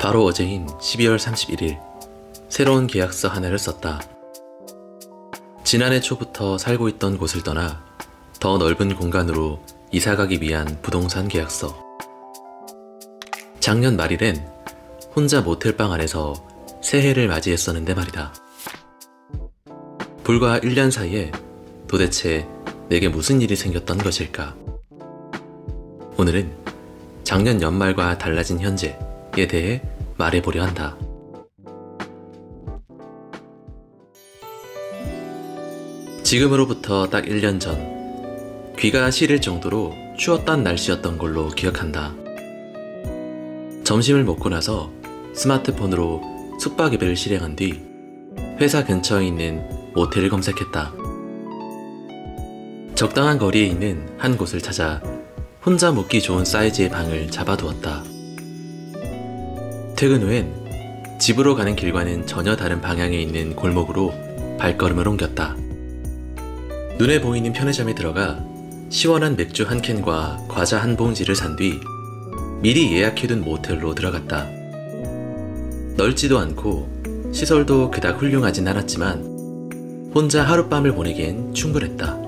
바로 어제인 12월 31일 새로운 계약서 하나를 썼다. 지난해 초부터 살고 있던 곳을 떠나 더 넓은 공간으로 이사가기 위한 부동산 계약서. 작년 말일엔 혼자 모텔방 안에서 새해를 맞이했었는데 말이다. 불과 1년 사이에 도대체 내게 무슨 일이 생겼던 것일까? 오늘은 작년 연말과 달라진 현재에 대해 말해보려 한다. 지금으로부터 딱 1년 전, 귀가 시릴 정도로 추웠던 날씨였던 걸로 기억한다. 점심을 먹고 나서 스마트폰으로 숙박 앱을 실행한 뒤 회사 근처에 있는 모텔을 검색했다. 적당한 거리에 있는 한 곳을 찾아 혼자 묵기 좋은 사이즈의 방을 잡아두었다. 퇴근 후엔 집으로 가는 길과는 전혀 다른 방향에 있는 골목으로 발걸음을 옮겼다. 눈에 보이는 편의점에 들어가 시원한 맥주 한 캔과 과자 한 봉지를 산 뒤 미리 예약해둔 모텔로 들어갔다. 넓지도 않고 시설도 그닥 훌륭하진 않았지만 혼자 하룻밤을 보내기엔 충분했다.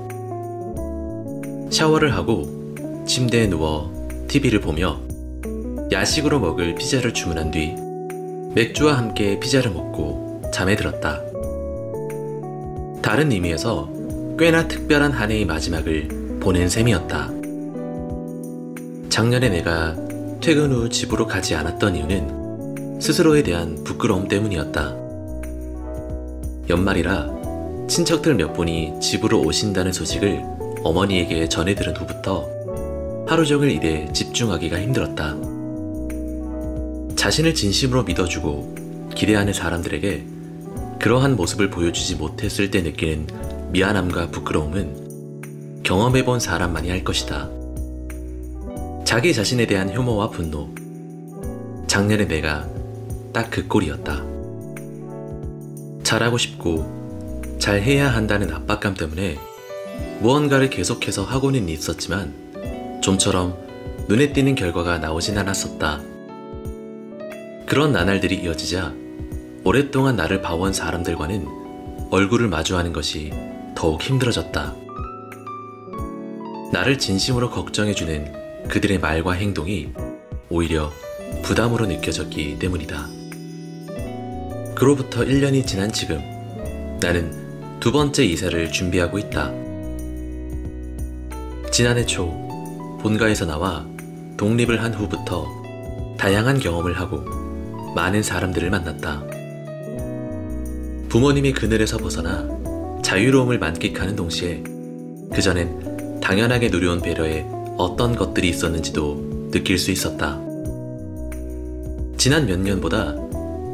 샤워를 하고 침대에 누워 TV를 보며 야식으로 먹을 피자를 주문한 뒤 맥주와 함께 피자를 먹고 잠에 들었다. 다른 의미에서 꽤나 특별한 한 해의 마지막을 보낸 셈이었다. 작년에 내가 퇴근 후 집으로 가지 않았던 이유는 스스로에 대한 부끄러움 때문이었다. 연말이라 친척들 몇 분이 집으로 오신다는 소식을 어머니에게 전해 들은 후부터 하루 종일 일에 집중하기가 힘들었다. 자신을 진심으로 믿어주고 기대하는 사람들에게 그러한 모습을 보여주지 못했을 때 느끼는 미안함과 부끄러움은 경험해본 사람만이 할 것이다. 자기 자신에 대한 혐오와 분노. 작년의 내가 딱 그 꼴이었다. 잘하고 싶고 잘 해야 한다는 압박감 때문에 무언가를 계속해서 하고는 있었지만 좀처럼 눈에 띄는 결과가 나오진 않았었다. 그런 나날들이 이어지자 오랫동안 나를 봐온 사람들과는 얼굴을 마주하는 것이 더욱 힘들어졌다. 나를 진심으로 걱정해주는 그들의 말과 행동이 오히려 부담으로 느껴졌기 때문이다. 그로부터 1년이 지난 지금 나는 두 번째 이사를 준비하고 있다. 지난해 초 본가에서 나와 독립을 한 후부터 다양한 경험을 하고 많은 사람들을 만났다. 부모님의 그늘에서 벗어나 자유로움을 만끽하는 동시에 그전엔 당연하게 누려온 배려에 어떤 것들이 있었는지도 느낄 수 있었다. 지난 몇 년보다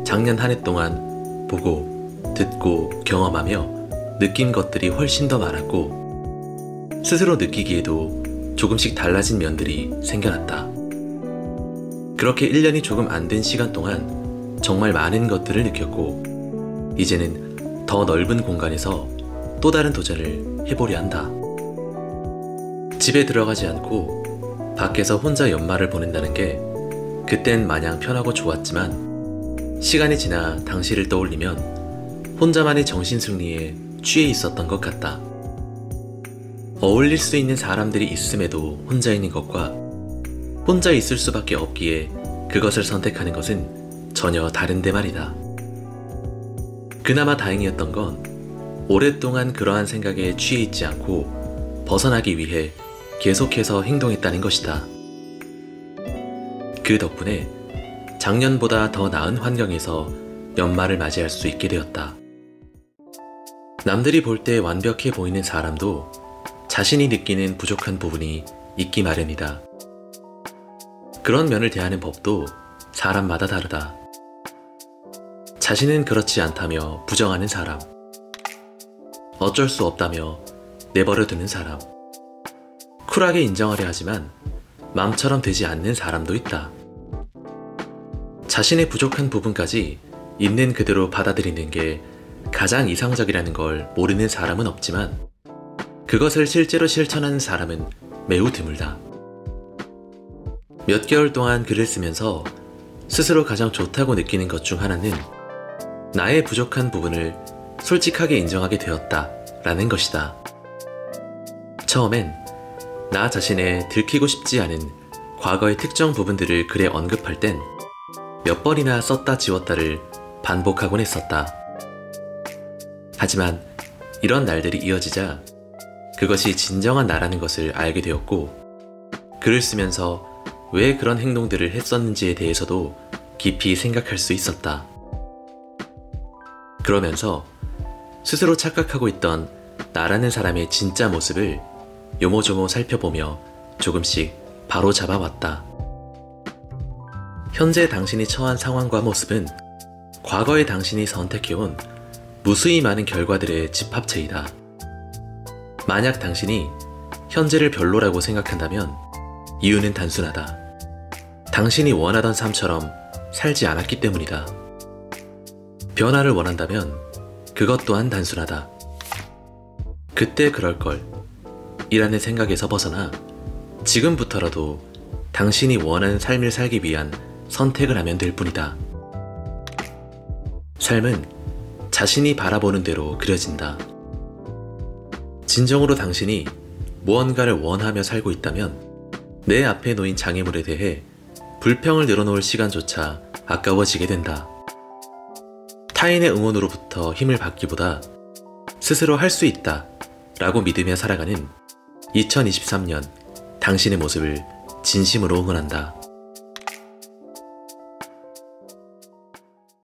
작년 한 해 동안 보고, 듣고, 경험하며 느낀 것들이 훨씬 더 많았고 스스로 느끼기에도 조금씩 달라진 면들이 생겨났다. 그렇게 1년이 조금 안 된 시간 동안 정말 많은 것들을 느꼈고 이제는 더 넓은 공간에서 또 다른 도전을 해보려 한다. 집에 들어가지 않고 밖에서 혼자 연말을 보낸다는 게 그땐 마냥 편하고 좋았지만 시간이 지나 당시를 떠올리면 혼자만의 정신승리에 취해 있었던 것 같다. 어울릴 수 있는 사람들이 있음에도 혼자 있는 것과 혼자 있을 수밖에 없기에 그것을 선택하는 것은 전혀 다른데 말이다. 그나마 다행이었던 건 오랫동안 그러한 생각에 취해 있지 않고 벗어나기 위해 계속해서 행동했다는 것이다. 그 덕분에 작년보다 더 나은 환경에서 연말을 맞이할 수 있게 되었다. 남들이 볼 때 완벽해 보이는 사람도 자신이 느끼는 부족한 부분이 있기 마련이다. 그런 면을 대하는 법도 사람마다 다르다. 자신은 그렇지 않다며 부정하는 사람, 어쩔 수 없다며 내버려 두는 사람, 쿨하게 인정하려 하지만 마음처럼 되지 않는 사람도 있다. 자신의 부족한 부분까지 있는 그대로 받아들이는 게 가장 이상적이라는 걸 모르는 사람은 없지만 그것을 실제로 실천하는 사람은 매우 드물다. 몇 개월 동안 글을 쓰면서 스스로 가장 좋다고 느끼는 것 중 하나는 나의 부족한 부분을 솔직하게 인정하게 되었다 라는 것이다. 처음엔 나 자신의 들키고 싶지 않은 과거의 특정 부분들을 글에 언급할 땐 몇 번이나 썼다 지웠다를 반복하곤 했었다. 하지만 이런 날들이 이어지자 그것이 진정한 나라는 것을 알게 되었고, 글을 쓰면서 왜 그런 행동들을 했었는지에 대해서도 깊이 생각할 수 있었다. 그러면서 스스로 착각하고 있던 나라는 사람의 진짜 모습을 요모조모 살펴보며 조금씩 바로 잡아왔다. 현재 당신이 처한 상황과 모습은 과거의 당신이 선택해온 무수히 많은 결과들의 집합체이다. 만약 당신이 현재를 별로라고 생각한다면 이유는 단순하다. 당신이 원하던 삶처럼 살지 않았기 때문이다. 변화를 원한다면 그것 또한 단순하다. 그때 그럴걸 이라는 생각에서 벗어나 지금부터라도 당신이 원하는 삶을 살기 위한 선택을 하면 될 뿐이다. 삶은 자신이 바라보는 대로 그려진다. 진정으로 당신이 무언가를 원하며 살고 있다면 내 앞에 놓인 장애물에 대해 불평을 늘어놓을 시간조차 아까워지게 된다. 타인의 응원으로부터 힘을 받기보다 스스로 할 수 있다 라고 믿으며 살아가는 2023년 당신의 모습을 진심으로 응원한다.